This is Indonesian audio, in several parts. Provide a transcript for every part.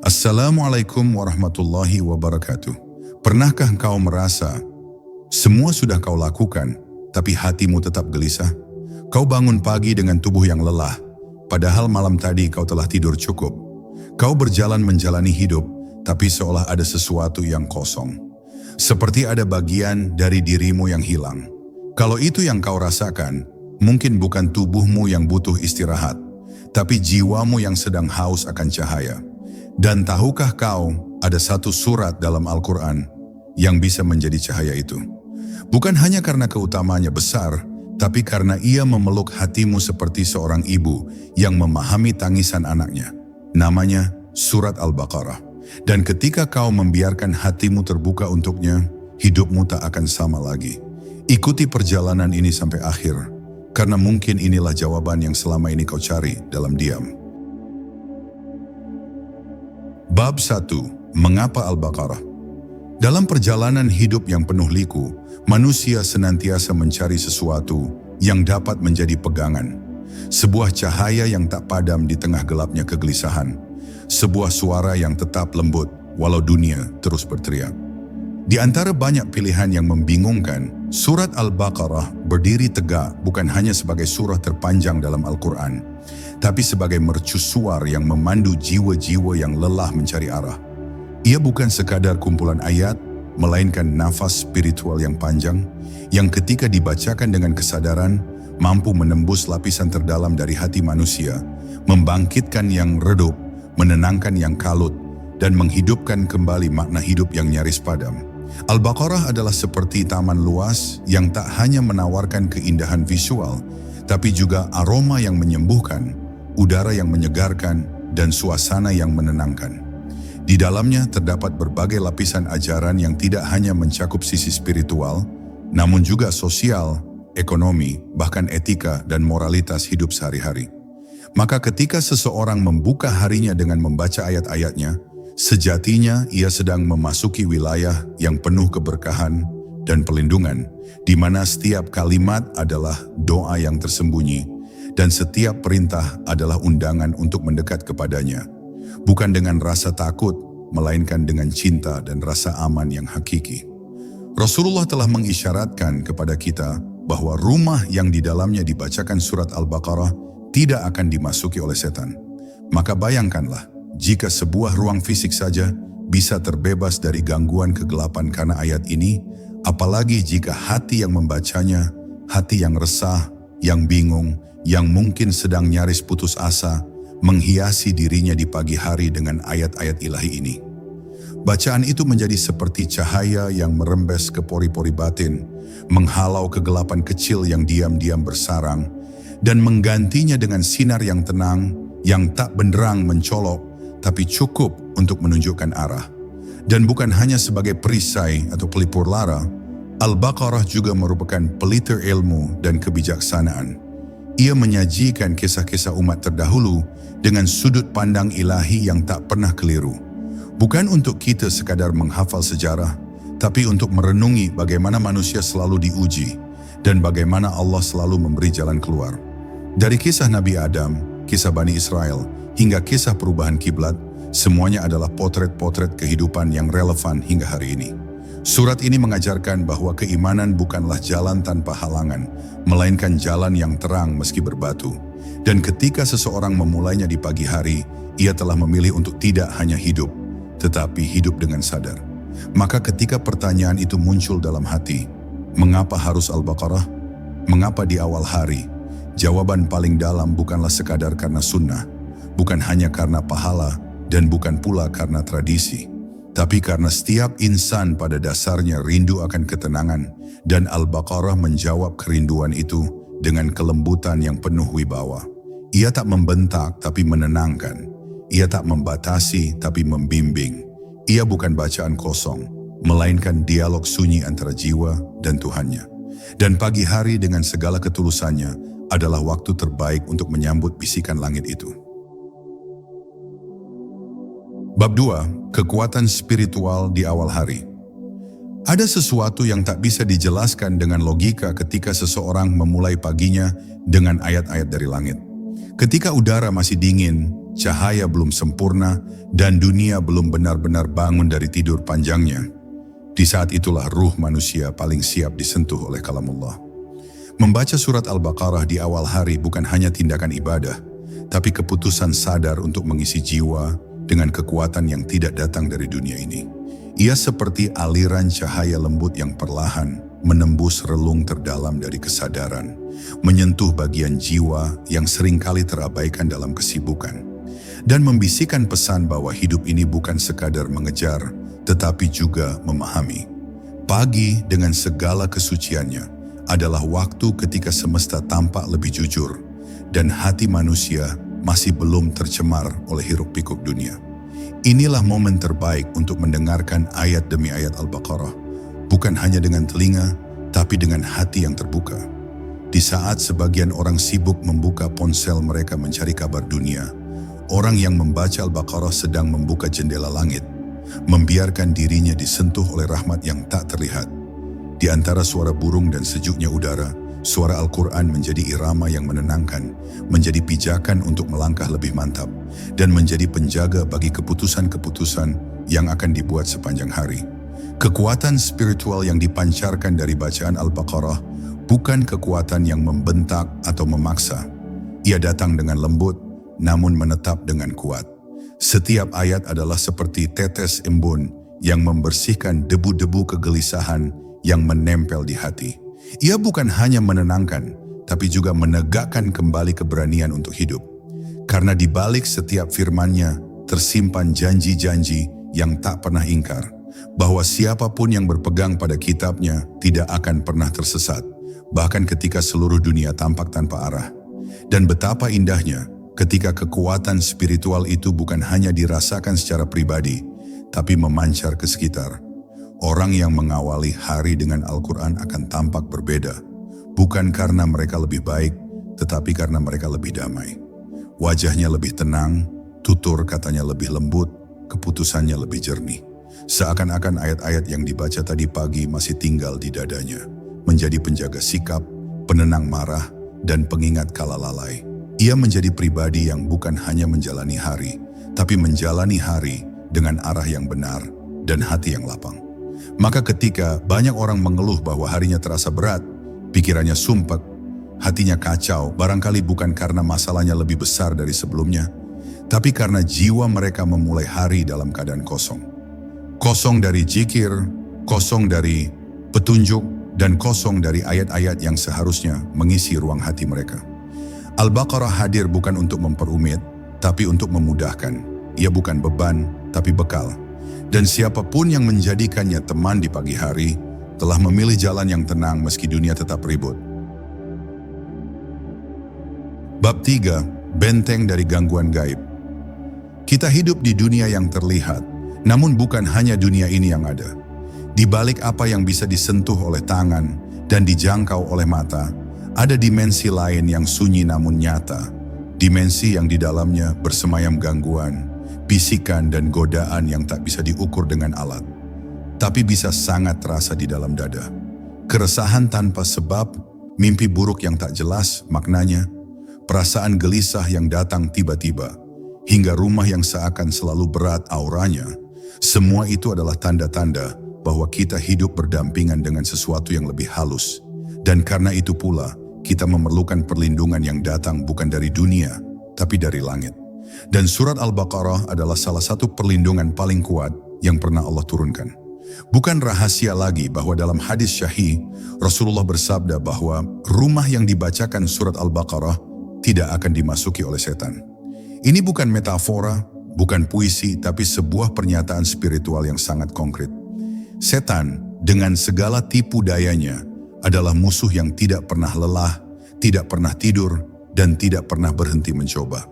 Assalamualaikum warahmatullahi wabarakatuh. Pernahkah kau merasa semua sudah kau lakukan, tapi hatimu tetap gelisah? Kau bangun pagi dengan tubuh yang lelah, padahal malam tadi kau telah tidur cukup. Kau berjalan menjalani hidup, tapi seolah ada sesuatu yang kosong. Seperti ada bagian dari dirimu yang hilang. Kalau itu yang kau rasakan, mungkin bukan tubuhmu yang butuh istirahat, tapi jiwamu yang sedang haus akan cahaya. Dan tahukah kau, ada satu surat dalam Al-Quran yang bisa menjadi cahaya itu. Bukan hanya karena keutamanya besar, tapi karena ia memeluk hatimu seperti seorang ibu yang memahami tangisan anaknya. Namanya Surat Al-Baqarah. Dan ketika kau membiarkan hatimu terbuka untuknya, hidupmu tak akan sama lagi. Ikuti perjalanan ini sampai akhir, karena mungkin inilah jawaban yang selama ini kau cari dalam diam. Bab 1. Mengapa Al-Baqarah? Dalam perjalanan hidup yang penuh liku, manusia senantiasa mencari sesuatu yang dapat menjadi pegangan. Sebuah cahaya yang tak padam di tengah gelapnya kegelisahan. Sebuah suara yang tetap lembut walau dunia terus berteriak. Di antara banyak pilihan yang membingungkan, Surat Al-Baqarah berdiri tegak bukan hanya sebagai surah terpanjang dalam Al-Quran, tapi sebagai mercusuar yang memandu jiwa-jiwa yang lelah mencari arah. Ia bukan sekadar kumpulan ayat, melainkan nafas spiritual yang panjang, yang ketika dibacakan dengan kesadaran, mampu menembus lapisan terdalam dari hati manusia, membangkitkan yang redup, menenangkan yang kalut, dan menghidupkan kembali makna hidup yang nyaris padam. Al-Baqarah adalah seperti taman luas yang tak hanya menawarkan keindahan visual, tapi juga aroma yang menyembuhkan, udara yang menyegarkan, dan suasana yang menenangkan. Di dalamnya terdapat berbagai lapisan ajaran yang tidak hanya mencakup sisi spiritual, namun juga sosial, ekonomi, bahkan etika dan moralitas hidup sehari-hari. Maka ketika seseorang membuka harinya dengan membaca ayat-ayatnya, sejatinya ia sedang memasuki wilayah yang penuh keberkahan dan pelindungan, di mana setiap kalimat adalah doa yang tersembunyi, dan setiap perintah adalah undangan untuk mendekat kepadanya, bukan dengan rasa takut, melainkan dengan cinta dan rasa aman yang hakiki. Rasulullah telah mengisyaratkan kepada kita bahwa rumah yang di dalamnya dibacakan surat Al-Baqarah tidak akan dimasuki oleh setan. Maka bayangkanlah, jika sebuah ruang fisik saja bisa terbebas dari gangguan kegelapan karena ayat ini, apalagi jika hati yang membacanya, hati yang resah, yang bingung, yang mungkin sedang nyaris putus asa, menghiasi dirinya di pagi hari dengan ayat-ayat ilahi ini. Bacaan itu menjadi seperti cahaya yang merembes ke pori-pori batin, menghalau kegelapan kecil yang diam-diam bersarang, dan menggantinya dengan sinar yang tenang, yang tak benderang mencolok, tapi cukup untuk menunjukkan arah. Dan bukan hanya sebagai perisai atau pelipur lara, Al-Baqarah juga merupakan pelita ilmu dan kebijaksanaan. Ia menyajikan kisah-kisah umat terdahulu dengan sudut pandang ilahi yang tak pernah keliru. Bukan untuk kita sekadar menghafal sejarah, tapi untuk merenungi bagaimana manusia selalu diuji dan bagaimana Allah selalu memberi jalan keluar. Dari kisah Nabi Adam, kisah Bani Israel, hingga kisah perubahan kiblat, semuanya adalah potret-potret kehidupan yang relevan hingga hari ini. Surat ini mengajarkan bahwa keimanan bukanlah jalan tanpa halangan, melainkan jalan yang terang meski berbatu. Dan ketika seseorang memulainya di pagi hari, ia telah memilih untuk tidak hanya hidup, tetapi hidup dengan sadar. Maka ketika pertanyaan itu muncul dalam hati, mengapa harus Al-Baqarah? Mengapa di awal hari? Jawaban paling dalam bukanlah sekadar karena sunnah, bukan hanya karena pahala, dan bukan pula karena tradisi, tapi karena setiap insan pada dasarnya rindu akan ketenangan, dan Al-Baqarah menjawab kerinduan itu dengan kelembutan yang penuh wibawa. Ia tak membentak tapi menenangkan. Ia tak membatasi tapi membimbing. Ia bukan bacaan kosong, melainkan dialog sunyi antara jiwa dan Tuhannya. Dan pagi hari dengan segala ketulusannya adalah waktu terbaik untuk menyambut bisikan langit itu. Bab 2. Kekuatan spiritual di awal hari. Ada sesuatu yang tak bisa dijelaskan dengan logika ketika seseorang memulai paginya dengan ayat-ayat dari langit. Ketika udara masih dingin, cahaya belum sempurna, dan dunia belum benar-benar bangun dari tidur panjangnya, di saat itulah ruh manusia paling siap disentuh oleh kalamullah. Membaca surat Al-Baqarah di awal hari bukan hanya tindakan ibadah, tapi keputusan sadar untuk mengisi jiwa dengan kekuatan yang tidak datang dari dunia ini. Ia seperti aliran cahaya lembut yang perlahan menembus relung terdalam dari kesadaran, menyentuh bagian jiwa yang seringkali terabaikan dalam kesibukan, dan membisikkan pesan bahwa hidup ini bukan sekadar mengejar, tetapi juga memahami. Pagi dengan segala kesuciannya adalah waktu ketika semesta tampak lebih jujur, dan hati manusia masih belum tercemar oleh hiruk-pikuk dunia. Inilah momen terbaik untuk mendengarkan ayat demi ayat Al-Baqarah, bukan hanya dengan telinga, tapi dengan hati yang terbuka. Di saat sebagian orang sibuk membuka ponsel mereka mencari kabar dunia, orang yang membaca Al-Baqarah sedang membuka jendela langit, membiarkan dirinya disentuh oleh rahmat yang tak terlihat. Di antara suara burung dan sejuknya udara, suara Al-Quran menjadi irama yang menenangkan, menjadi pijakan untuk melangkah lebih mantap, dan menjadi penjaga bagi keputusan-keputusan yang akan dibuat sepanjang hari. Kekuatan spiritual yang dipancarkan dari bacaan Al-Baqarah bukan kekuatan yang membentak atau memaksa. Ia datang dengan lembut, namun menetap dengan kuat. Setiap ayat adalah seperti tetes embun yang membersihkan debu-debu kegelisahan yang menempel di hati. Ia bukan hanya menenangkan, tapi juga menegakkan kembali keberanian untuk hidup. Karena di balik setiap firman-Nya tersimpan janji-janji yang tak pernah ingkar, bahwa siapapun yang berpegang pada kitab-Nya tidak akan pernah tersesat, bahkan ketika seluruh dunia tampak tanpa arah. Dan betapa indahnya ketika kekuatan spiritual itu bukan hanya dirasakan secara pribadi, tapi memancar ke sekitar. Orang yang mengawali hari dengan Al-Quran akan tampak berbeda, bukan karena mereka lebih baik, tetapi karena mereka lebih damai. Wajahnya lebih tenang, tutur katanya lebih lembut, keputusannya lebih jernih. Seakan-akan ayat-ayat yang dibaca tadi pagi masih tinggal di dadanya, menjadi penjaga sikap, penenang marah, dan pengingat kala lalai. Ia menjadi pribadi yang bukan hanya menjalani hari, tapi menjalani hari dengan arah yang benar dan hati yang lapang. Maka ketika banyak orang mengeluh bahwa harinya terasa berat, pikirannya sumpek, hatinya kacau, barangkali bukan karena masalahnya lebih besar dari sebelumnya, tapi karena jiwa mereka memulai hari dalam keadaan kosong. Kosong dari zikir, kosong dari petunjuk, dan kosong dari ayat-ayat yang seharusnya mengisi ruang hati mereka. Al-Baqarah hadir bukan untuk memperumit, tapi untuk memudahkan. Ia bukan beban, tapi bekal. Dan siapapun yang menjadikannya teman di pagi hari, telah memilih jalan yang tenang meski dunia tetap ribut. Bab 3, benteng dari gangguan gaib. Kita hidup di dunia yang terlihat, namun bukan hanya dunia ini yang ada. Di balik apa yang bisa disentuh oleh tangan dan dijangkau oleh mata, ada dimensi lain yang sunyi namun nyata. Dimensi yang di dalamnya bersemayam gangguan, bisikan dan godaan yang tak bisa diukur dengan alat, tapi bisa sangat terasa di dalam dada. Keresahan tanpa sebab, mimpi buruk yang tak jelas maknanya, perasaan gelisah yang datang tiba-tiba, hingga rumah yang seakan selalu berat auranya. Semua itu adalah tanda-tanda bahwa kita hidup berdampingan dengan sesuatu yang lebih halus. Dan karena itu pula, kita memerlukan perlindungan yang datang bukan dari dunia, tapi dari langit. Dan surat Al-Baqarah adalah salah satu perlindungan paling kuat yang pernah Allah turunkan. Bukan rahasia lagi bahwa dalam hadis syahih, Rasulullah bersabda bahwa rumah yang dibacakan surat Al-Baqarah tidak akan dimasuki oleh setan. Ini bukan metafora, bukan puisi, tapi sebuah pernyataan spiritual yang sangat konkret. Setan dengan segala tipu dayanya adalah musuh yang tidak pernah lelah, tidak pernah tidur, dan tidak pernah berhenti mencoba.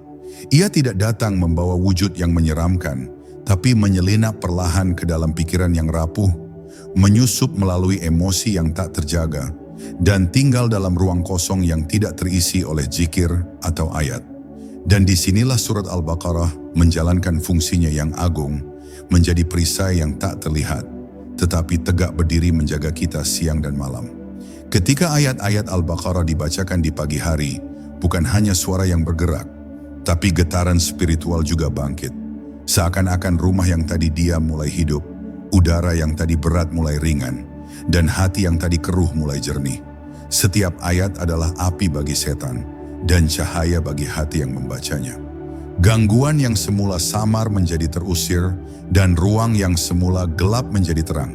Ia tidak datang membawa wujud yang menyeramkan, tapi menyelinap perlahan ke dalam pikiran yang rapuh, menyusup melalui emosi yang tak terjaga, dan tinggal dalam ruang kosong yang tidak terisi oleh zikir atau ayat. Dan disinilah surat Al-Baqarah menjalankan fungsinya yang agung, menjadi perisai yang tak terlihat, tetapi tegak berdiri menjaga kita siang dan malam. Ketika ayat-ayat Al-Baqarah dibacakan di pagi hari, bukan hanya suara yang bergerak, tapi getaran spiritual juga bangkit. Seakan-akan rumah yang tadi diam mulai hidup, udara yang tadi berat mulai ringan, dan hati yang tadi keruh mulai jernih. Setiap ayat adalah api bagi setan, dan cahaya bagi hati yang membacanya. Gangguan yang semula samar menjadi terusir, dan ruang yang semula gelap menjadi terang.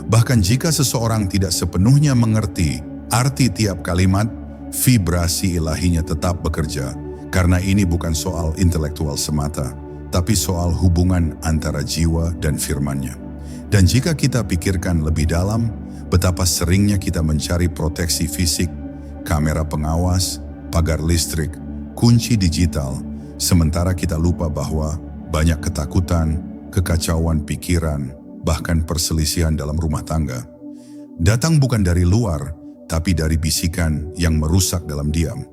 Bahkan jika seseorang tidak sepenuhnya mengerti arti tiap kalimat, vibrasi ilahinya tetap bekerja, karena ini bukan soal intelektual semata, tapi soal hubungan antara jiwa dan firman-Nya. Dan jika kita pikirkan lebih dalam, betapa seringnya kita mencari proteksi fisik, kamera pengawas, pagar listrik, kunci digital, sementara kita lupa bahwa banyak ketakutan, kekacauan pikiran, bahkan perselisihan dalam rumah tangga datang bukan dari luar, tapi dari bisikan yang merusak dalam diam.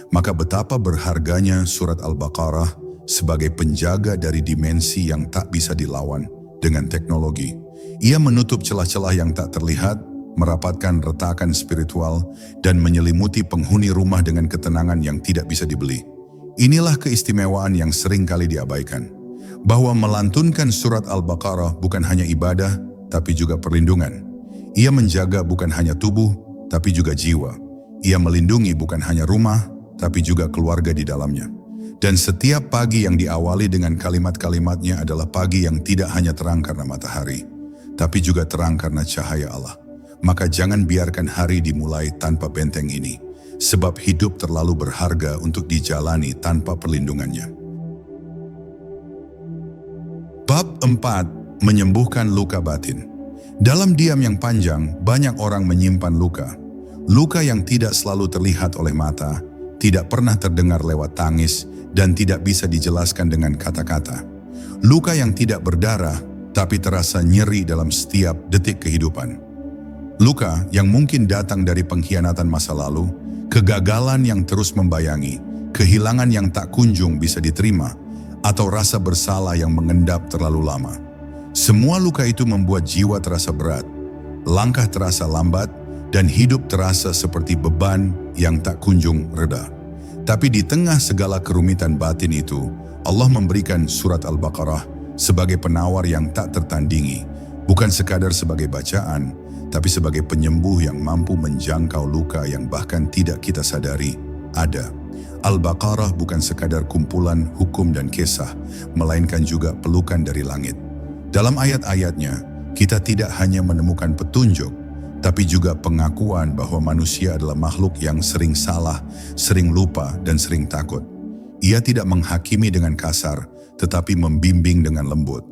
Maka betapa berharganya surat Al-Baqarah sebagai penjaga dari dimensi yang tak bisa dilawan dengan teknologi. Ia menutup celah-celah yang tak terlihat, merapatkan retakan spiritual, dan menyelimuti penghuni rumah dengan ketenangan yang tidak bisa dibeli. Inilah keistimewaan yang sering kali diabaikan, bahwa melantunkan surat Al-Baqarah bukan hanya ibadah, tapi juga perlindungan. Ia menjaga bukan hanya tubuh, tapi juga jiwa. Ia melindungi bukan hanya rumah, tapi juga keluarga di dalamnya. Dan setiap pagi yang diawali dengan kalimat-kalimatnya adalah pagi yang tidak hanya terang karena matahari, tapi juga terang karena cahaya Allah. Maka jangan biarkan hari dimulai tanpa benteng ini, sebab hidup terlalu berharga untuk dijalani tanpa perlindungannya. Bab 4. Menyembuhkan luka batin. Dalam diam yang panjang, banyak orang menyimpan luka. Luka yang tidak selalu terlihat oleh mata, tidak pernah terdengar lewat tangis, dan tidak bisa dijelaskan dengan kata-kata. Luka yang tidak berdarah, tapi terasa nyeri dalam setiap detik kehidupan. Luka yang mungkin datang dari pengkhianatan masa lalu, kegagalan yang terus membayangi, kehilangan yang tak kunjung bisa diterima, atau rasa bersalah yang mengendap terlalu lama. Semua luka itu membuat jiwa terasa berat, langkah terasa lambat, dan hidup terasa seperti beban yang tak kunjung reda. Tapi di tengah segala kerumitan batin itu, Allah memberikan surat Al-Baqarah sebagai penawar yang tak tertandingi, bukan sekadar sebagai bacaan, tapi sebagai penyembuh yang mampu menjangkau luka yang bahkan tidak kita sadari ada. Al-Baqarah bukan sekadar kumpulan hukum dan kisah, melainkan juga pelukan dari langit. Dalam ayat-ayatnya, kita tidak hanya menemukan petunjuk, tapi juga pengakuan bahwa manusia adalah makhluk yang sering salah, sering lupa, dan sering takut. Ia tidak menghakimi dengan kasar, tetapi membimbing dengan lembut.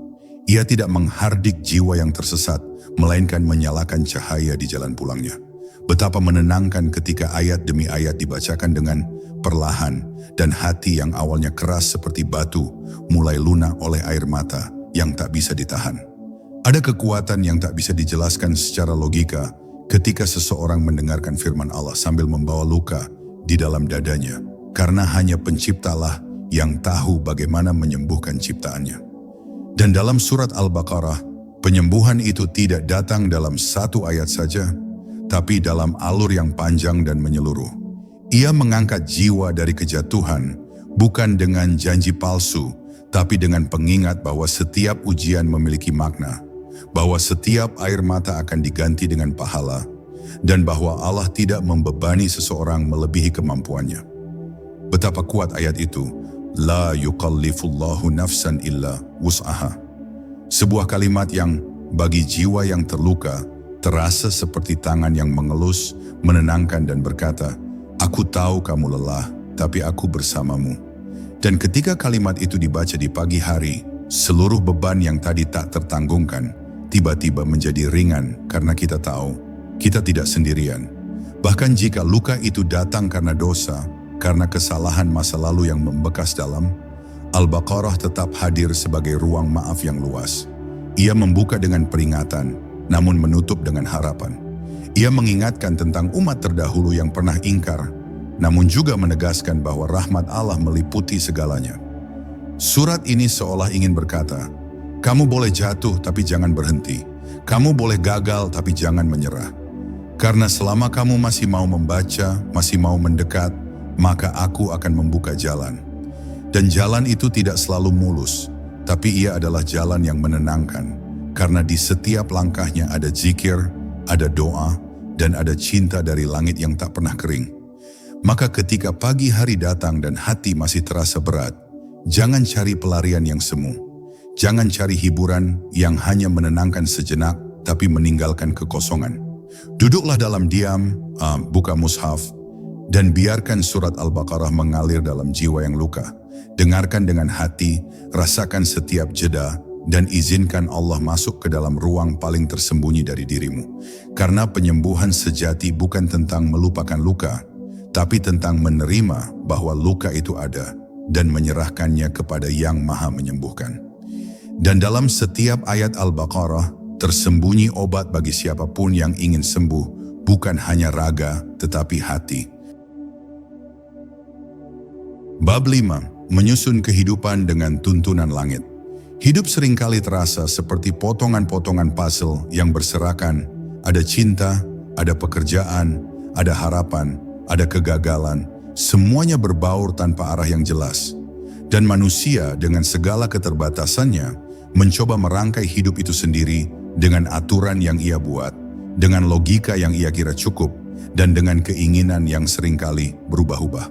Ia tidak menghardik jiwa yang tersesat, melainkan menyalakan cahaya di jalan pulangnya. Betapa menenangkan ketika ayat demi ayat dibacakan dengan perlahan, dan hati yang awalnya keras seperti batu mulai lunak oleh air mata yang tak bisa ditahan. Ada kekuatan yang tak bisa dijelaskan secara logika ketika seseorang mendengarkan firman Allah sambil membawa luka di dalam dadanya, karena hanya penciptalah yang tahu bagaimana menyembuhkan ciptaannya. Dan dalam surat Al-Baqarah, penyembuhan itu tidak datang dalam satu ayat saja, tapi dalam alur yang panjang dan menyeluruh. Ia mengangkat jiwa dari kejatuhan, bukan dengan janji palsu, tapi dengan pengingat bahwa setiap ujian memiliki makna, bahwa setiap air mata akan diganti dengan pahala, dan bahwa Allah tidak membebani seseorang melebihi kemampuannya. Betapa kuat ayat itu, la yukallifullahu nafsan illa wus'aha. Sebuah kalimat yang bagi jiwa yang terluka terasa seperti tangan yang mengelus, menenangkan dan berkata, aku tahu kamu lelah, tapi aku bersamamu. Dan ketika kalimat itu dibaca di pagi hari, seluruh beban yang tadi tak tertanggungkan tiba-tiba menjadi ringan karena kita tahu kita tidak sendirian. Bahkan jika luka itu datang karena dosa, karena kesalahan masa lalu yang membekas dalam, Al-Baqarah tetap hadir sebagai ruang maaf yang luas. Ia membuka dengan peringatan, namun menutup dengan harapan. Ia mengingatkan tentang umat terdahulu yang pernah ingkar, namun juga menegaskan bahwa rahmat Allah meliputi segalanya. Surat ini seolah ingin berkata, kamu boleh jatuh tapi jangan berhenti. Kamu boleh gagal tapi jangan menyerah. Karena selama kamu masih mau membaca, masih mau mendekat, maka aku akan membuka jalan. Dan jalan itu tidak selalu mulus, tapi ia adalah jalan yang menenangkan. Karena di setiap langkahnya ada zikir, ada doa, dan ada cinta dari langit yang tak pernah kering. Maka ketika pagi hari datang dan hati masih terasa berat, jangan cari pelarian yang semu. Jangan cari hiburan yang hanya menenangkan sejenak, tapi meninggalkan kekosongan. Duduklah dalam diam, buka mushaf, dan biarkan surat Al-Baqarah mengalir dalam jiwa yang luka. Dengarkan dengan hati, rasakan setiap jeda, dan izinkan Allah masuk ke dalam ruang paling tersembunyi dari dirimu. Karena penyembuhan sejati bukan tentang melupakan luka, tapi tentang menerima bahwa luka itu ada dan menyerahkannya kepada Yang Maha Menyembuhkan. Dan dalam setiap ayat Al-Baqarah tersembunyi obat bagi siapapun yang ingin sembuh, bukan hanya raga tetapi hati. Bab 5. Menyusun kehidupan dengan tuntunan langit. Hidup seringkali terasa seperti potongan-potongan puzzle yang berserakan. Ada cinta, ada pekerjaan, ada harapan, ada kegagalan. Semuanya berbaur tanpa arah yang jelas. Dan manusia dengan segala keterbatasannya mencoba merangkai hidup itu sendiri dengan aturan yang ia buat, dengan logika yang ia kira cukup, dan dengan keinginan yang seringkali berubah-ubah.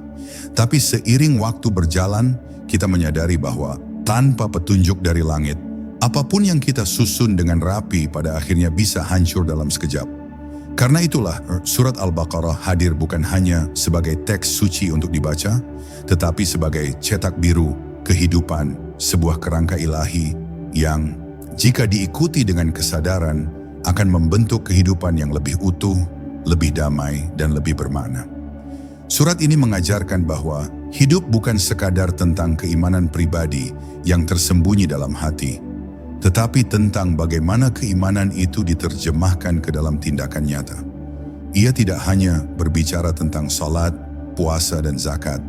Tapi seiring waktu berjalan, kita menyadari bahwa tanpa petunjuk dari langit, apapun yang kita susun dengan rapi pada akhirnya bisa hancur dalam sekejap. Karena itulah surat Al-Baqarah hadir bukan hanya sebagai teks suci untuk dibaca, tetapi sebagai cetak biru kehidupan, sebuah kerangka ilahi yang jika diikuti dengan kesadaran akan membentuk kehidupan yang lebih utuh, lebih damai, dan lebih bermakna. Surat ini mengajarkan bahwa hidup bukan sekadar tentang keimanan pribadi yang tersembunyi dalam hati, tetapi tentang bagaimana keimanan itu diterjemahkan ke dalam tindakan nyata. Ia tidak hanya berbicara tentang salat, puasa, dan zakat,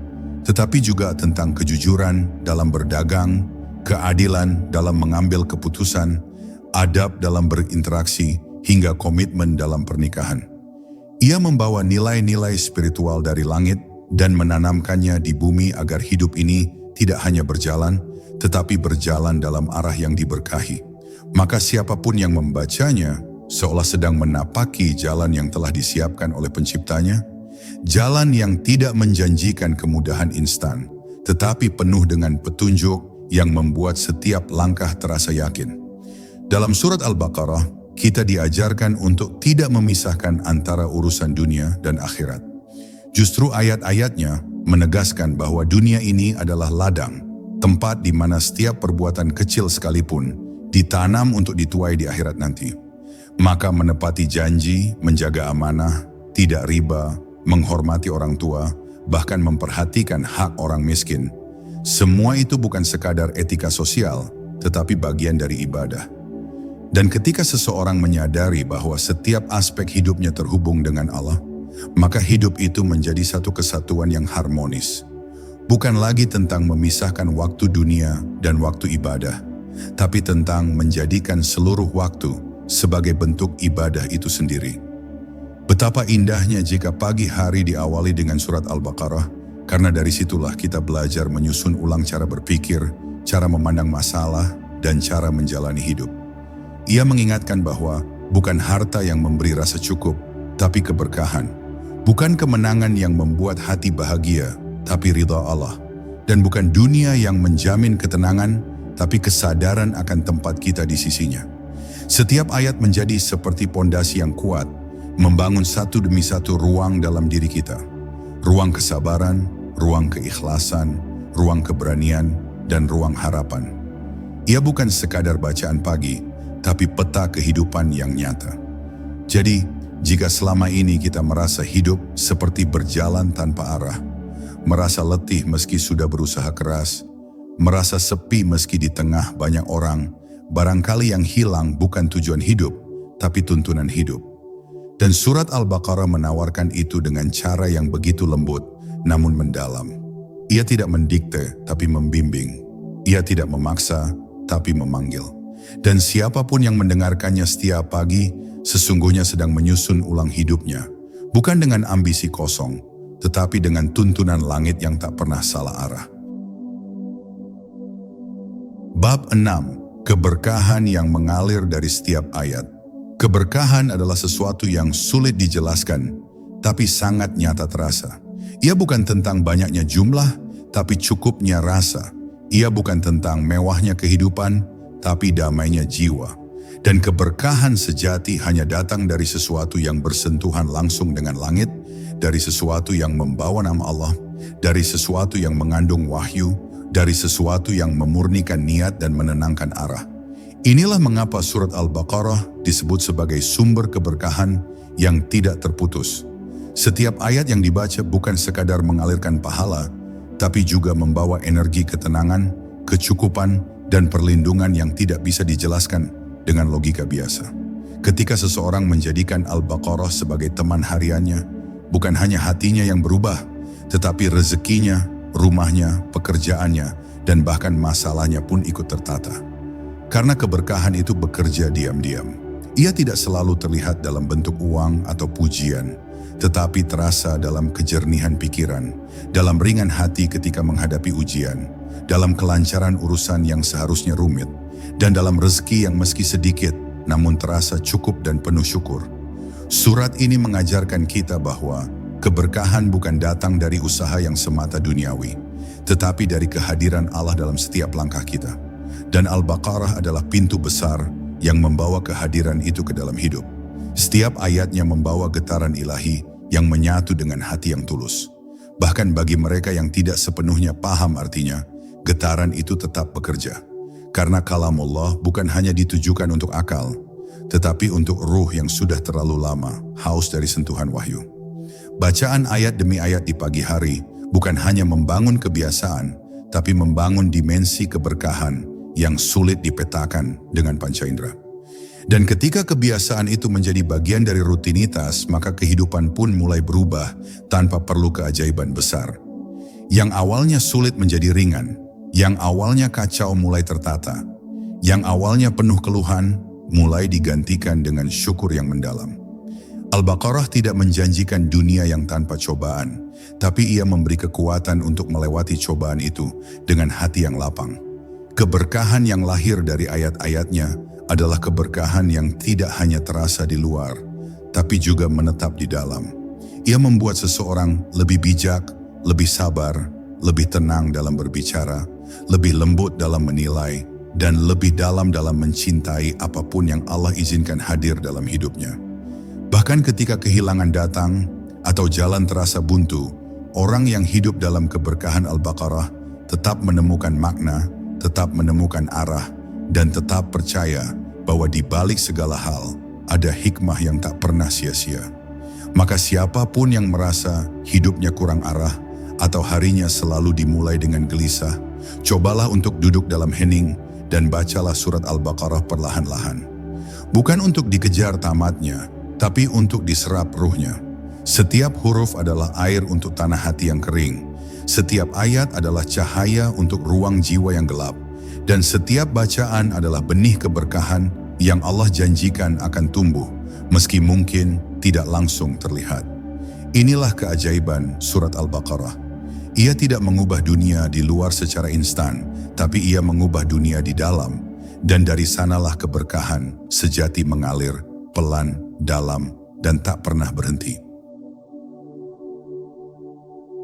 tetapi juga tentang kejujuran dalam berdagang, keadilan dalam mengambil keputusan, adab dalam berinteraksi, hingga komitmen dalam pernikahan. Ia membawa nilai-nilai spiritual dari langit dan menanamkannya di bumi agar hidup ini tidak hanya berjalan, tetapi berjalan dalam arah yang diberkahi. Maka siapapun yang membacanya seolah sedang menapaki jalan yang telah disiapkan oleh penciptanya, jalan yang tidak menjanjikan kemudahan instan, tetapi penuh dengan petunjuk yang membuat setiap langkah terasa yakin. Dalam surat Al-Baqarah, kita diajarkan untuk tidak memisahkan antara urusan dunia dan akhirat. Justru ayat-ayatnya menegaskan bahwa dunia ini adalah ladang, tempat di mana setiap perbuatan kecil sekalipun ditanam untuk dituai di akhirat nanti. Maka menepati janji, menjaga amanah, tidak riba, menghormati orang tua, bahkan memperhatikan hak orang miskin. Semua itu bukan sekadar etika sosial, tetapi bagian dari ibadah. Dan ketika seseorang menyadari bahwa setiap aspek hidupnya terhubung dengan Allah, maka hidup itu menjadi satu kesatuan yang harmonis. Bukan lagi tentang memisahkan waktu dunia dan waktu ibadah, tapi tentang menjadikan seluruh waktu sebagai bentuk ibadah itu sendiri. Betapa indahnya jika pagi hari diawali dengan surat Al-Baqarah, karena dari situlah kita belajar menyusun ulang cara berpikir, cara memandang masalah, dan cara menjalani hidup. Ia mengingatkan bahwa bukan harta yang memberi rasa cukup, tapi keberkahan. Bukan kemenangan yang membuat hati bahagia, tapi ridha Allah. Dan bukan dunia yang menjamin ketenangan, tapi kesadaran akan tempat kita di sisinya. Setiap ayat menjadi seperti pondasi yang kuat, membangun satu demi satu ruang dalam diri kita. Ruang kesabaran, ruang keikhlasan, ruang keberanian, dan ruang harapan. Ia bukan sekadar bacaan pagi, tapi peta kehidupan yang nyata. Jadi, jika selama ini kita merasa hidup seperti berjalan tanpa arah, merasa letih meski sudah berusaha keras, merasa sepi meski di tengah banyak orang, barangkali yang hilang bukan tujuan hidup, tapi tuntunan hidup. Dan surat Al-Baqarah menawarkan itu dengan cara yang begitu lembut, namun mendalam. Ia tidak mendikte, tapi membimbing. Ia tidak memaksa, tapi memanggil. Dan siapapun yang mendengarkannya setiap pagi, sesungguhnya sedang menyusun ulang hidupnya, bukan dengan ambisi kosong, tetapi dengan tuntunan langit yang tak pernah salah arah. Bab 6. Keberkahan yang mengalir dari setiap ayat. Keberkahan adalah sesuatu yang sulit dijelaskan, tapi sangat nyata terasa. Ia bukan tentang banyaknya jumlah, tapi cukupnya rasa. Ia bukan tentang mewahnya kehidupan, tapi damainya jiwa. Dan keberkahan sejati hanya datang dari sesuatu yang bersentuhan langsung dengan langit, dari sesuatu yang membawa nama Allah, dari sesuatu yang mengandung wahyu, dari sesuatu yang memurnikan niat dan menenangkan arah. Inilah mengapa surat Al-Baqarah disebut sebagai sumber keberkahan yang tidak terputus. Setiap ayat yang dibaca bukan sekadar mengalirkan pahala, tapi juga membawa energi ketenangan, kecukupan, dan perlindungan yang tidak bisa dijelaskan dengan logika biasa. Ketika seseorang menjadikan Al-Baqarah sebagai teman hariannya, bukan hanya hatinya yang berubah, tetapi rezekinya, rumahnya, pekerjaannya, dan bahkan masalahnya pun ikut tertata. Karena keberkahan itu bekerja diam-diam. Ia tidak selalu terlihat dalam bentuk uang atau pujian, tetapi terasa dalam kejernihan pikiran, dalam ringan hati ketika menghadapi ujian, dalam kelancaran urusan yang seharusnya rumit, dan dalam rezeki yang meski sedikit, namun terasa cukup dan penuh syukur. Surat ini mengajarkan kita bahwa keberkahan bukan datang dari usaha yang semata duniawi, tetapi dari kehadiran Allah dalam setiap langkah kita. Dan Al-Baqarah adalah pintu besar yang membawa kehadiran itu ke dalam hidup. Setiap ayatnya membawa getaran ilahi yang menyatu dengan hati yang tulus. Bahkan bagi mereka yang tidak sepenuhnya paham artinya, getaran itu tetap bekerja. Karena kalamullah bukan hanya ditujukan untuk akal, tetapi untuk ruh yang sudah terlalu lama haus dari sentuhan wahyu. Bacaan ayat demi ayat di pagi hari bukan hanya membangun kebiasaan, tapi membangun dimensi keberkahan yang sulit dipetakan dengan panca indera. Dan ketika kebiasaan itu menjadi bagian dari rutinitas, maka kehidupan pun mulai berubah tanpa perlu keajaiban besar. Yang awalnya sulit menjadi ringan, yang awalnya kacau mulai tertata, yang awalnya penuh keluhan mulai digantikan dengan syukur yang mendalam. Al-Baqarah tidak menjanjikan dunia yang tanpa cobaan, tapi ia memberi kekuatan untuk melewati cobaan itu dengan hati yang lapang. Keberkahan yang lahir dari ayat-ayatnya adalah keberkahan yang tidak hanya terasa di luar, tapi juga menetap di dalam. Ia membuat seseorang lebih bijak, lebih sabar, lebih tenang dalam berbicara, lebih lembut dalam menilai, dan lebih dalam mencintai apapun yang Allah izinkan hadir dalam hidupnya. Bahkan ketika kehilangan datang atau jalan terasa buntu, orang yang hidup dalam keberkahan Al-Baqarah tetap menemukan makna, tetap menemukan arah, dan tetap percaya bahwa di balik segala hal ada hikmah yang tak pernah sia-sia. Maka siapapun yang merasa hidupnya kurang arah atau harinya selalu dimulai dengan gelisah, cobalah untuk duduk dalam hening dan bacalah surat Al-Baqarah perlahan-lahan. Bukan untuk dikejar tamatnya, tapi untuk diserap ruhnya. Setiap huruf adalah air untuk tanah hati yang kering. Setiap ayat adalah cahaya untuk ruang jiwa yang gelap. Dan setiap bacaan adalah benih keberkahan yang Allah janjikan akan tumbuh, meski mungkin tidak langsung terlihat. Inilah keajaiban surat Al-Baqarah. Ia tidak mengubah dunia di luar secara instan, tapi ia mengubah dunia di dalam. Dan dari sanalah keberkahan sejati mengalir, pelan, dalam, dan tak pernah berhenti.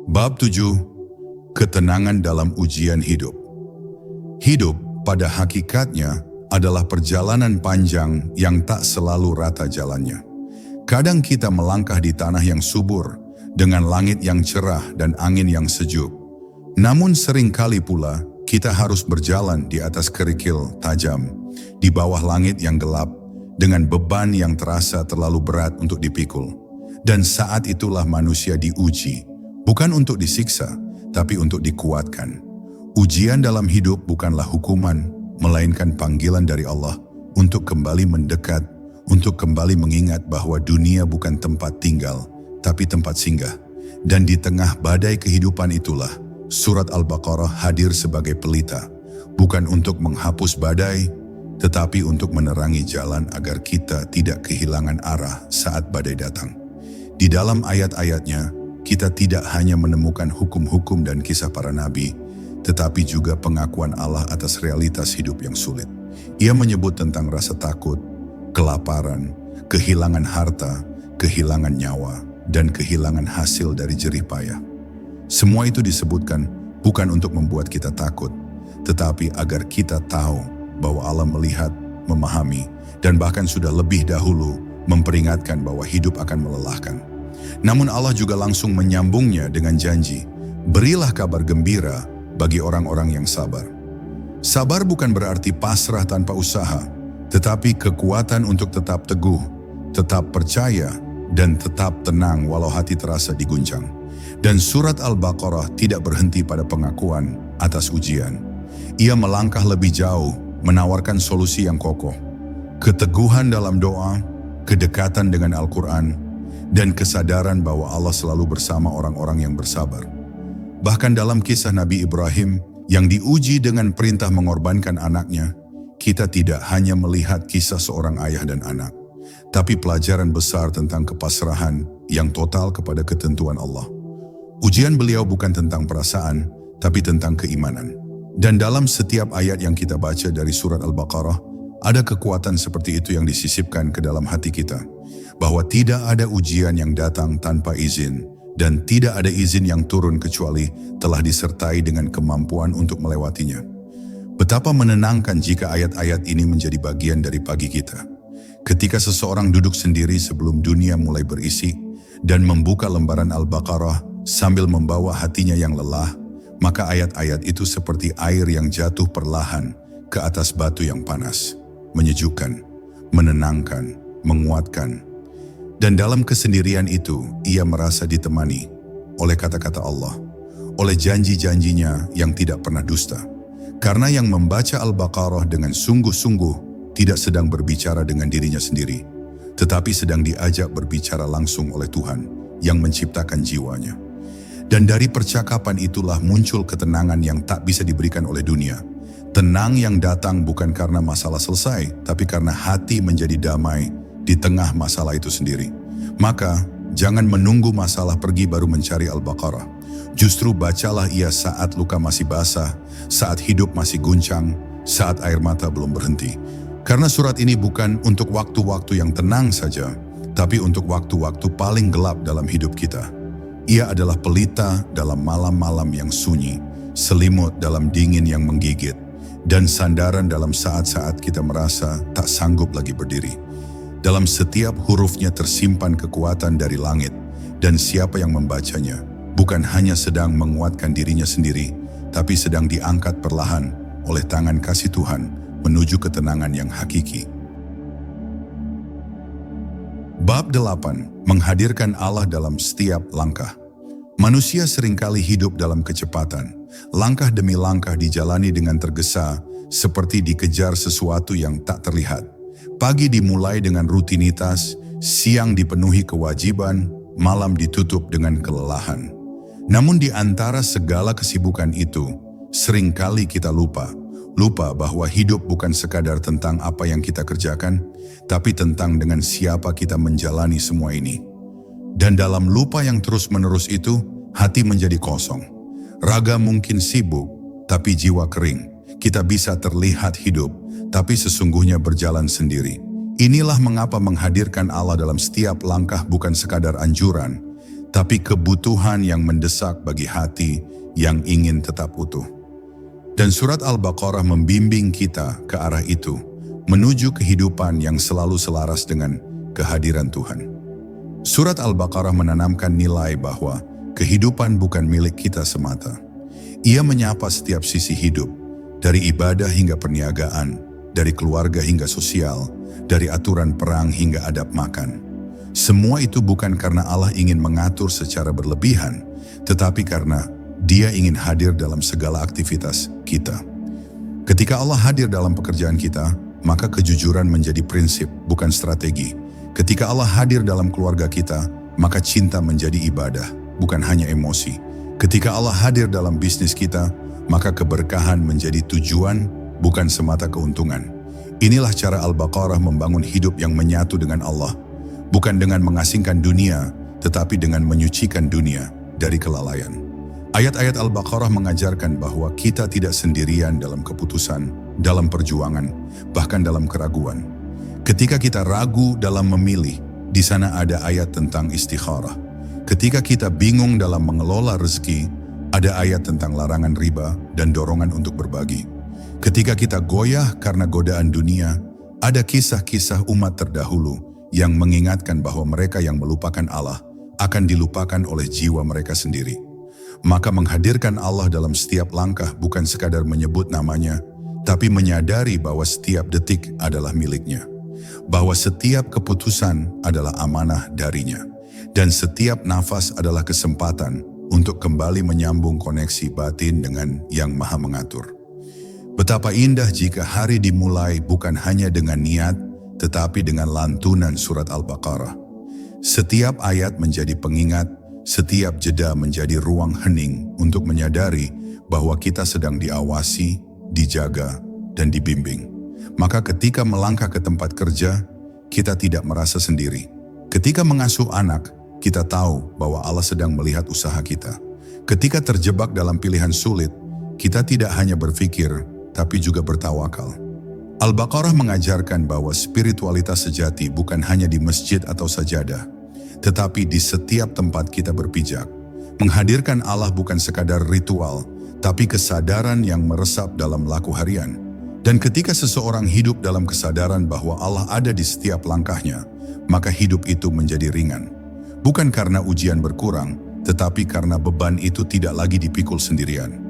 Bab 7. Ketenangan dalam ujian hidup. Hidup pada hakikatnya adalah perjalanan panjang yang tak selalu rata jalannya. Kadang kita melangkah di tanah yang subur, dengan langit yang cerah dan angin yang sejuk. Namun seringkali pula kita harus berjalan di atas kerikil tajam, di bawah langit yang gelap, dengan beban yang terasa terlalu berat untuk dipikul. Dan saat itulah manusia diuji, bukan untuk disiksa, tapi untuk dikuatkan. Ujian dalam hidup bukanlah hukuman, melainkan panggilan dari Allah untuk kembali mendekat, untuk kembali mengingat bahwa dunia bukan tempat tinggal, tapi tempat singgah. Dan di tengah badai kehidupan itulah, surat Al-Baqarah hadir sebagai pelita, bukan untuk menghapus badai, tetapi untuk menerangi jalan agar kita tidak kehilangan arah saat badai datang. Di dalam ayat-ayatnya, kita tidak hanya menemukan hukum-hukum dan kisah para nabi, tetapi juga pengakuan Allah atas realitas hidup yang sulit. Ia menyebut tentang rasa takut, kelaparan, kehilangan harta, kehilangan nyawa, dan kehilangan hasil dari jerih payah. Semua itu disebutkan bukan untuk membuat kita takut, tetapi agar kita tahu bahwa Allah melihat, memahami, dan bahkan sudah lebih dahulu memperingatkan bahwa hidup akan melelahkan. Namun Allah juga langsung menyambungnya dengan janji, berilah kabar gembira bagi orang-orang yang sabar. Sabar bukan berarti pasrah tanpa usaha, tetapi kekuatan untuk tetap teguh, tetap percaya, dan tetap tenang walau hati terasa diguncang. Dan surat Al-Baqarah tidak berhenti pada pengakuan atas ujian. Ia melangkah lebih jauh, menawarkan solusi yang kokoh. Keteguhan dalam doa, kedekatan dengan Al-Quran, dan kesadaran bahwa Allah selalu bersama orang-orang yang bersabar. Bahkan dalam kisah Nabi Ibrahim yang diuji dengan perintah mengorbankan anaknya, kita tidak hanya melihat kisah seorang ayah dan anak, tapi pelajaran besar tentang kepasrahan yang total kepada ketentuan Allah. Ujian beliau bukan tentang perasaan, tapi tentang keimanan. Dan dalam setiap ayat yang kita baca dari surat Al-Baqarah, ada kekuatan seperti itu yang disisipkan ke dalam hati kita. Bahwa tidak ada ujian yang datang tanpa izin, dan tidak ada izin yang turun kecuali telah disertai dengan kemampuan untuk melewatinya. Betapa menenangkan jika ayat-ayat ini menjadi bagian dari pagi kita. Ketika seseorang duduk sendiri sebelum dunia mulai berisi, dan membuka lembaran Al-Baqarah sambil membawa hatinya yang lelah, maka ayat-ayat itu seperti air yang jatuh perlahan ke atas batu yang panas, menyejukkan, menenangkan, menguatkan. Dan dalam kesendirian itu, ia merasa ditemani oleh kata-kata Allah, oleh janji-janjinya yang tidak pernah dusta. Karena yang membaca Al-Baqarah dengan sungguh-sungguh tidak sedang berbicara dengan dirinya sendiri, tetapi sedang diajak berbicara langsung oleh Tuhan yang menciptakan jiwanya. Dan dari percakapan itulah muncul ketenangan yang tak bisa diberikan oleh dunia. Tenang yang datang bukan karena masalah selesai, tapi karena hati menjadi damai di tengah masalah itu sendiri. Maka, jangan menunggu masalah pergi baru mencari Al-Baqarah. Justru bacalah ia saat luka masih basah, saat hidup masih guncang, saat air mata belum berhenti. Karena surat ini bukan untuk waktu-waktu yang tenang saja, tapi untuk waktu-waktu paling gelap dalam hidup kita. Ia adalah pelita dalam malam-malam yang sunyi, selimut dalam dingin yang menggigit, dan sandaran dalam saat-saat kita merasa tak sanggup lagi berdiri. Dalam setiap hurufnya tersimpan kekuatan dari langit, dan siapa yang membacanya bukan hanya sedang menguatkan dirinya sendiri, tapi sedang diangkat perlahan oleh tangan kasih Tuhan menuju ketenangan yang hakiki. Bab 8 menghadirkan Allah dalam setiap langkah. Manusia seringkali hidup dalam kecepatan. Langkah demi langkah dijalani dengan tergesa, seperti dikejar sesuatu yang tak terlihat. Pagi dimulai dengan rutinitas, siang dipenuhi kewajiban, malam ditutup dengan kelelahan. Namun di antara segala kesibukan itu, seringkali kita lupa bahwa hidup bukan sekadar tentang apa yang kita kerjakan, tapi tentang dengan siapa kita menjalani semua ini. Dan dalam lupa yang terus-menerus itu, hati menjadi kosong. Raga mungkin sibuk, tapi jiwa kering. Kita bisa terlihat hidup, tapi sesungguhnya berjalan sendiri. Inilah mengapa menghadirkan Allah dalam setiap langkah bukan sekadar anjuran, tapi kebutuhan yang mendesak bagi hati yang ingin tetap utuh. Dan surat Al-Baqarah membimbing kita ke arah itu, menuju kehidupan yang selalu selaras dengan kehadiran Tuhan. Surat Al-Baqarah menanamkan nilai bahwa kehidupan bukan milik kita semata. Ia menyapa setiap sisi hidup, dari ibadah hingga perniagaan, dari keluarga hingga sosial, dari aturan perang hingga adab makan. Semua itu bukan karena Allah ingin mengatur secara berlebihan, tetapi karena Dia ingin hadir dalam segala aktivitas kita. Ketika Allah hadir dalam pekerjaan kita, maka kejujuran menjadi prinsip, bukan strategi. Ketika Allah hadir dalam keluarga kita, maka cinta menjadi ibadah, bukan hanya emosi. Ketika Allah hadir dalam bisnis kita, maka keberkahan menjadi tujuan, bukan semata keuntungan. Inilah cara Al-Baqarah membangun hidup yang menyatu dengan Allah, bukan dengan mengasingkan dunia, tetapi dengan menyucikan dunia dari kelalaian. Ayat-ayat Al-Baqarah mengajarkan bahwa kita tidak sendirian dalam keputusan, dalam perjuangan, bahkan dalam keraguan. Ketika kita ragu dalam memilih, di sana ada ayat tentang istikharah. Ketika kita bingung dalam mengelola rezeki, ada ayat tentang larangan riba dan dorongan untuk berbagi. Ketika kita goyah karena godaan dunia, ada kisah-kisah umat terdahulu yang mengingatkan bahwa mereka yang melupakan Allah akan dilupakan oleh jiwa mereka sendiri. Maka menghadirkan Allah dalam setiap langkah bukan sekadar menyebut namanya, tapi menyadari bahwa setiap detik adalah miliknya. Bahwa setiap keputusan adalah amanah darinya. Dan setiap nafas adalah kesempatan untuk kembali menyambung koneksi batin dengan Yang Maha Mengatur. Betapa indah jika hari dimulai bukan hanya dengan niat, tetapi dengan lantunan surat Al-Baqarah. Setiap ayat menjadi pengingat, setiap jeda menjadi ruang hening untuk menyadari bahwa kita sedang diawasi, dijaga, dan dibimbing. Maka ketika melangkah ke tempat kerja, kita tidak merasa sendiri. Ketika mengasuh anak, kita tahu bahwa Allah sedang melihat usaha kita. Ketika terjebak dalam pilihan sulit, kita tidak hanya berpikir, tapi juga bertawakal. Al-Baqarah mengajarkan bahwa spiritualitas sejati bukan hanya di masjid atau sajadah, tetapi di setiap tempat kita berpijak. Menghadirkan Allah bukan sekadar ritual, tapi kesadaran yang meresap dalam laku harian. Dan ketika seseorang hidup dalam kesadaran bahwa Allah ada di setiap langkahnya, maka hidup itu menjadi ringan. Bukan karena ujian berkurang, tetapi karena beban itu tidak lagi dipikul sendirian.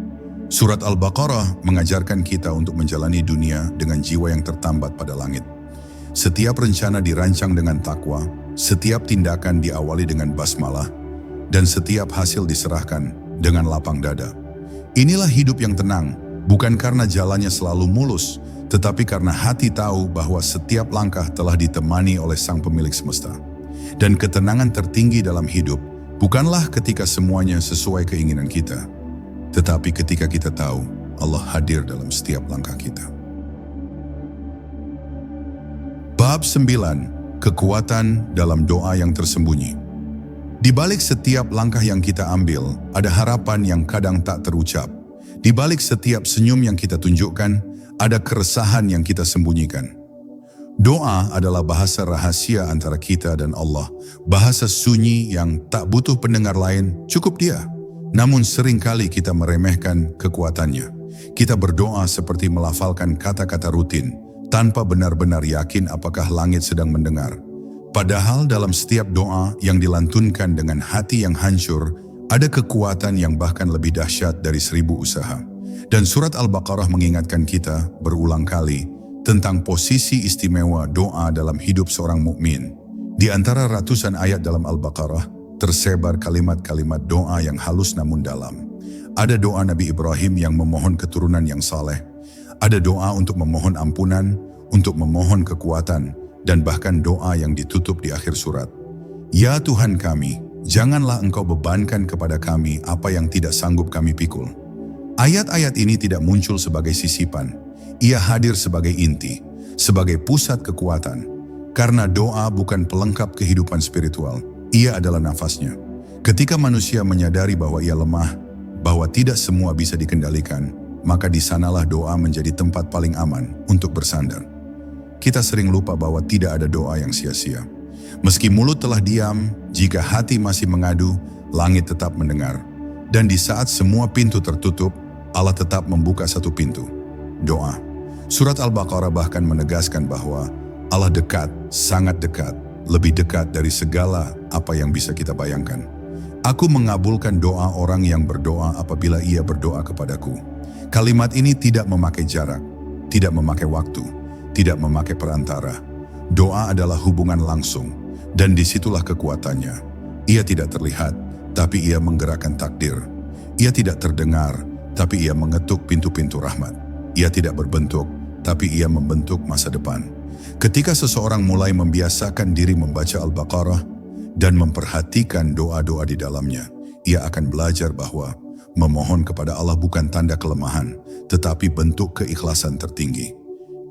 Surat Al-Baqarah mengajarkan kita untuk menjalani dunia dengan jiwa yang tertambat pada langit. Setiap rencana dirancang dengan takwa, setiap tindakan diawali dengan basmalah, dan setiap hasil diserahkan dengan lapang dada. Inilah hidup yang tenang, bukan karena jalannya selalu mulus, tetapi karena hati tahu bahwa setiap langkah telah ditemani oleh Sang Pemilik Semesta. Dan ketenangan tertinggi dalam hidup bukanlah ketika semuanya sesuai keinginan kita, tetapi ketika kita tahu Allah hadir dalam setiap langkah kita. Bab 9. Kekuatan dalam doa yang tersembunyi. Di balik setiap langkah yang kita ambil, ada harapan yang kadang tak terucap. Di balik setiap senyum yang kita tunjukkan, ada keresahan yang kita sembunyikan. Doa adalah bahasa rahasia antara kita dan Allah, bahasa sunyi yang tak butuh pendengar lain, cukup Dia. Namun seringkali kita meremehkan kekuatannya. Kita berdoa seperti melafalkan kata-kata rutin, tanpa benar-benar yakin apakah langit sedang mendengar. Padahal dalam setiap doa yang dilantunkan dengan hati yang hancur, ada kekuatan yang bahkan lebih dahsyat dari 1000 usaha. Dan surat Al-Baqarah mengingatkan kita berulang kali tentang posisi istimewa doa dalam hidup seorang mukmin. Di antara ratusan ayat dalam Al-Baqarah, tersebar kalimat-kalimat doa yang halus namun dalam. Ada doa Nabi Ibrahim yang memohon keturunan yang saleh. Ada doa untuk memohon ampunan, untuk memohon kekuatan, dan bahkan doa yang ditutup di akhir surat. Ya Tuhan kami, janganlah Engkau bebankan kepada kami apa yang tidak sanggup kami pikul. Ayat-ayat ini tidak muncul sebagai sisipan. Ia hadir sebagai inti, sebagai pusat kekuatan. Karena doa bukan pelengkap kehidupan spiritual, ia adalah nafasnya. Ketika manusia menyadari bahwa ia lemah, bahwa tidak semua bisa dikendalikan, maka di sanalah doa menjadi tempat paling aman untuk bersandar. Kita sering lupa bahwa tidak ada doa yang sia-sia. Meski mulut telah diam, jika hati masih mengadu, langit tetap mendengar. Dan di saat semua pintu tertutup, Allah tetap membuka satu pintu, doa. Surat Al-Baqarah bahkan menegaskan bahwa Allah dekat, sangat dekat, lebih dekat dari segala apa yang bisa kita bayangkan. Aku mengabulkan doa orang yang berdoa apabila ia berdoa kepadaku. Kalimat ini tidak memakai jarak, tidak memakai waktu, tidak memakai perantara. Doa adalah hubungan langsung, dan disitulah kekuatannya. Ia tidak terlihat, tapi ia menggerakkan takdir. Ia tidak terdengar, tapi ia mengetuk pintu-pintu rahmat. Ia tidak berbentuk, tapi ia membentuk masa depan. Ketika seseorang mulai membiasakan diri membaca Al-Baqarah dan memperhatikan doa-doa di dalamnya, ia akan belajar bahwa memohon kepada Allah bukan tanda kelemahan, tetapi bentuk keikhlasan tertinggi.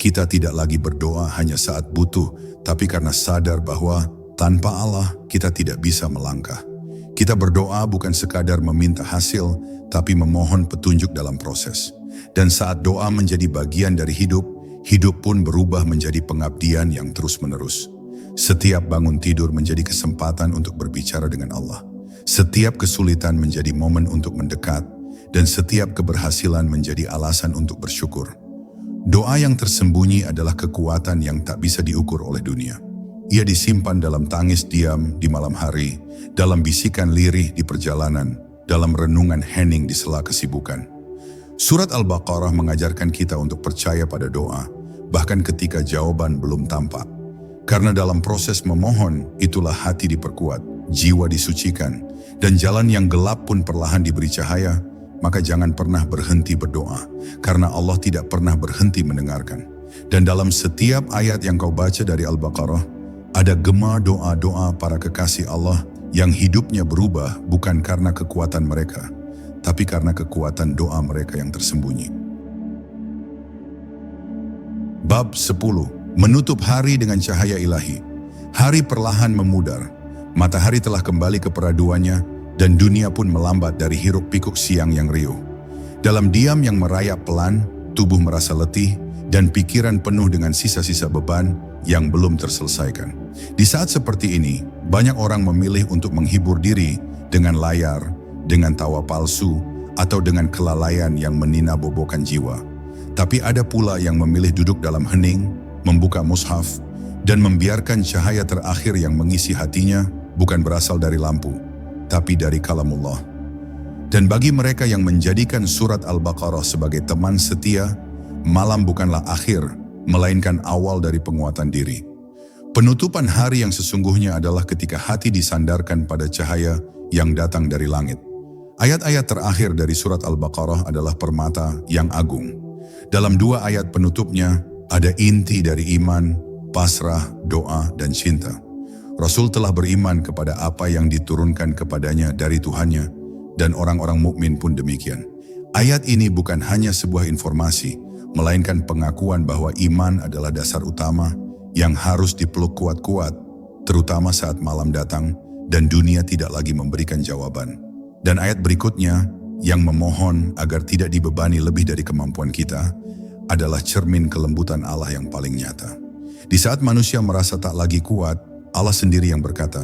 Kita tidak lagi berdoa hanya saat butuh, tapi karena sadar bahwa tanpa Allah kita tidak bisa melangkah. Kita berdoa bukan sekadar meminta hasil, tapi memohon petunjuk dalam proses. Dan saat doa menjadi bagian dari hidup, hidup pun berubah menjadi pengabdian yang terus-menerus. Setiap bangun tidur menjadi kesempatan untuk berbicara dengan Allah. Setiap kesulitan menjadi momen untuk mendekat, dan setiap keberhasilan menjadi alasan untuk bersyukur. Doa yang tersembunyi adalah kekuatan yang tak bisa diukur oleh dunia. Ia disimpan dalam tangis diam di malam hari, dalam bisikan lirih di perjalanan, dalam renungan hening di sela kesibukan. Surat Al-Baqarah mengajarkan kita untuk percaya pada doa, bahkan ketika jawaban belum tampak. Karena dalam proses memohon, itulah hati diperkuat, jiwa disucikan, dan jalan yang gelap pun perlahan diberi cahaya. Maka jangan pernah berhenti berdoa, karena Allah tidak pernah berhenti mendengarkan. Dan dalam setiap ayat yang kau baca dari Al-Baqarah, ada gema doa-doa para kekasih Allah yang hidupnya berubah bukan karena kekuatan mereka, tapi karena kekuatan doa mereka yang tersembunyi. Bab 10. Menutup hari dengan cahaya ilahi. Hari perlahan memudar, matahari telah kembali ke peraduannya, dan dunia pun melambat dari hiruk pikuk siang yang riuh. Dalam diam yang merayap pelan, tubuh merasa letih, dan pikiran penuh dengan sisa-sisa beban yang belum terselesaikan. Di saat seperti ini, banyak orang memilih untuk menghibur diri dengan layar, dengan tawa palsu, atau dengan kelalaian yang meninabobokan jiwa. Tapi ada pula yang memilih duduk dalam hening, membuka mushaf, dan membiarkan cahaya terakhir yang mengisi hatinya bukan berasal dari lampu, tapi dari kalamullah. Dan bagi mereka yang menjadikan surat Al-Baqarah sebagai teman setia, malam bukanlah akhir, melainkan awal dari penguatan diri. Penutupan hari yang sesungguhnya adalah ketika hati disandarkan pada cahaya yang datang dari langit. Ayat-ayat terakhir dari surat Al-Baqarah adalah permata yang agung. Dalam dua ayat penutupnya, ada inti dari iman, pasrah, doa, dan cinta. Rasul telah beriman kepada apa yang diturunkan kepadanya dari Tuhannya, dan orang-orang mukmin pun demikian. Ayat ini bukan hanya sebuah informasi, melainkan pengakuan bahwa iman adalah dasar utama yang harus dipeluk kuat-kuat, terutama saat malam datang dan dunia tidak lagi memberikan jawaban. Dan ayat berikutnya, yang memohon agar tidak dibebani lebih dari kemampuan kita, adalah cermin kelembutan Allah yang paling nyata. Di saat manusia merasa tak lagi kuat, Allah sendiri yang berkata,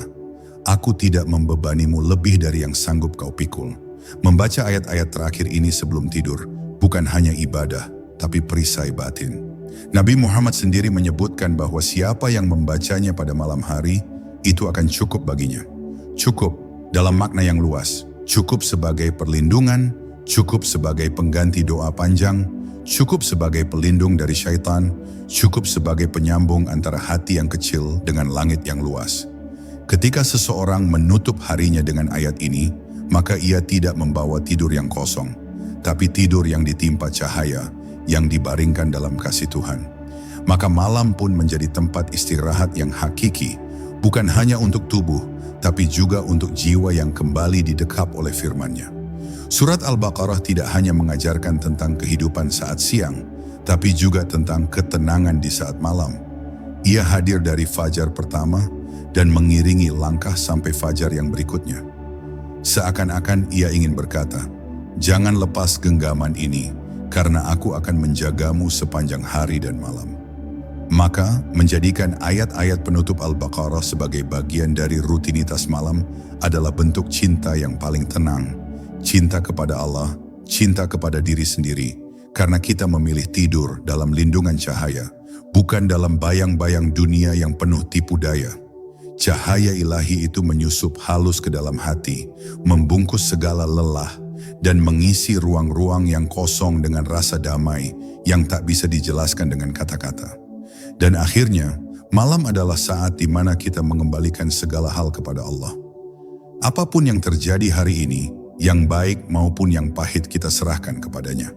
"Aku tidak membebanimu lebih dari yang sanggup kau pikul." Membaca ayat-ayat terakhir ini sebelum tidur bukan hanya ibadah, tapi perisai batin. Nabi Muhammad sendiri menyebutkan bahwa siapa yang membacanya pada malam hari, itu akan cukup baginya. Cukup dalam makna yang luas, cukup sebagai perlindungan, cukup sebagai pengganti doa panjang, cukup sebagai pelindung dari syaitan, cukup sebagai penyambung antara hati yang kecil dengan langit yang luas. Ketika seseorang menutup harinya dengan ayat ini, maka ia tidak membawa tidur yang kosong, tapi tidur yang ditimpa cahaya, yang dibaringkan dalam kasih Tuhan. Maka malam pun menjadi tempat istirahat yang hakiki, bukan hanya untuk tubuh, tapi juga untuk jiwa yang kembali didekap oleh firman-Nya. Surat Al-Baqarah tidak hanya mengajarkan tentang kehidupan saat siang, tapi juga tentang ketenangan di saat malam. Ia hadir dari fajar pertama dan mengiringi langkah sampai fajar yang berikutnya. Seakan-akan ia ingin berkata, "Jangan lepas genggaman ini, karena aku akan menjagamu sepanjang hari dan malam." Maka, menjadikan ayat-ayat penutup Al-Baqarah sebagai bagian dari rutinitas malam adalah bentuk cinta yang paling tenang. Cinta kepada Allah, cinta kepada diri sendiri, karena kita memilih tidur dalam lindungan cahaya, bukan dalam bayang-bayang dunia yang penuh tipu daya. Cahaya ilahi itu menyusup halus ke dalam hati, membungkus segala lelah, dan mengisi ruang-ruang yang kosong dengan rasa damai yang tak bisa dijelaskan dengan kata-kata. Dan akhirnya, malam adalah saat di mana kita mengembalikan segala hal kepada Allah. Apapun yang terjadi hari ini, yang baik maupun yang pahit kita serahkan kepadanya.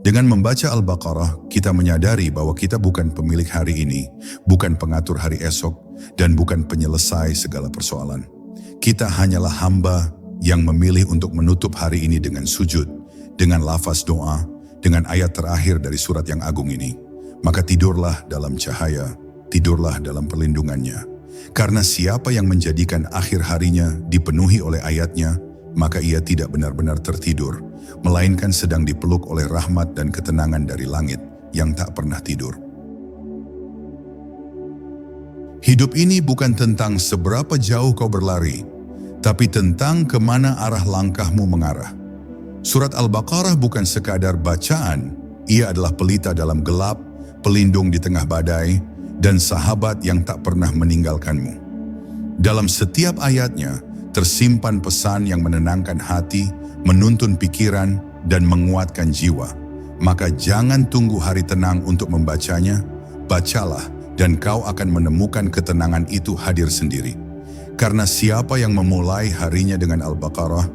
Dengan membaca Al-Baqarah, kita menyadari bahwa kita bukan pemilik hari ini, bukan pengatur hari esok, dan bukan penyelesai segala persoalan. Kita hanyalah hamba yang memilih untuk menutup hari ini dengan sujud, dengan lafaz doa, dengan ayat terakhir dari surat yang agung ini. Maka tidurlah dalam cahaya, tidurlah dalam perlindungannya. Karena siapa yang menjadikan akhir harinya dipenuhi oleh ayatnya, maka ia tidak benar-benar tertidur, melainkan sedang dipeluk oleh rahmat dan ketenangan dari langit yang tak pernah tidur. Hidup ini bukan tentang seberapa jauh kau berlari, tapi tentang kemana arah langkahmu mengarah. Surat Al-Baqarah bukan sekadar bacaan, ia adalah pelita dalam gelap, pelindung di tengah badai, dan sahabat yang tak pernah meninggalkanmu. Dalam setiap ayatnya, tersimpan pesan yang menenangkan hati, menuntun pikiran, dan menguatkan jiwa. Maka jangan tunggu hari tenang untuk membacanya, bacalah, dan kau akan menemukan ketenangan itu hadir sendiri. Karena siapa yang memulai harinya dengan Al-Baqarah,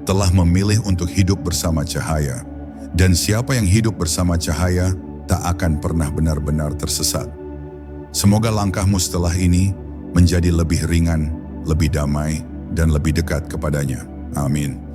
telah memilih untuk hidup bersama cahaya. Dan siapa yang hidup bersama cahaya, tak akan pernah benar-benar tersesat. Semoga langkahmu setelah ini menjadi lebih ringan, lebih damai, dan lebih dekat kepadanya. Amin.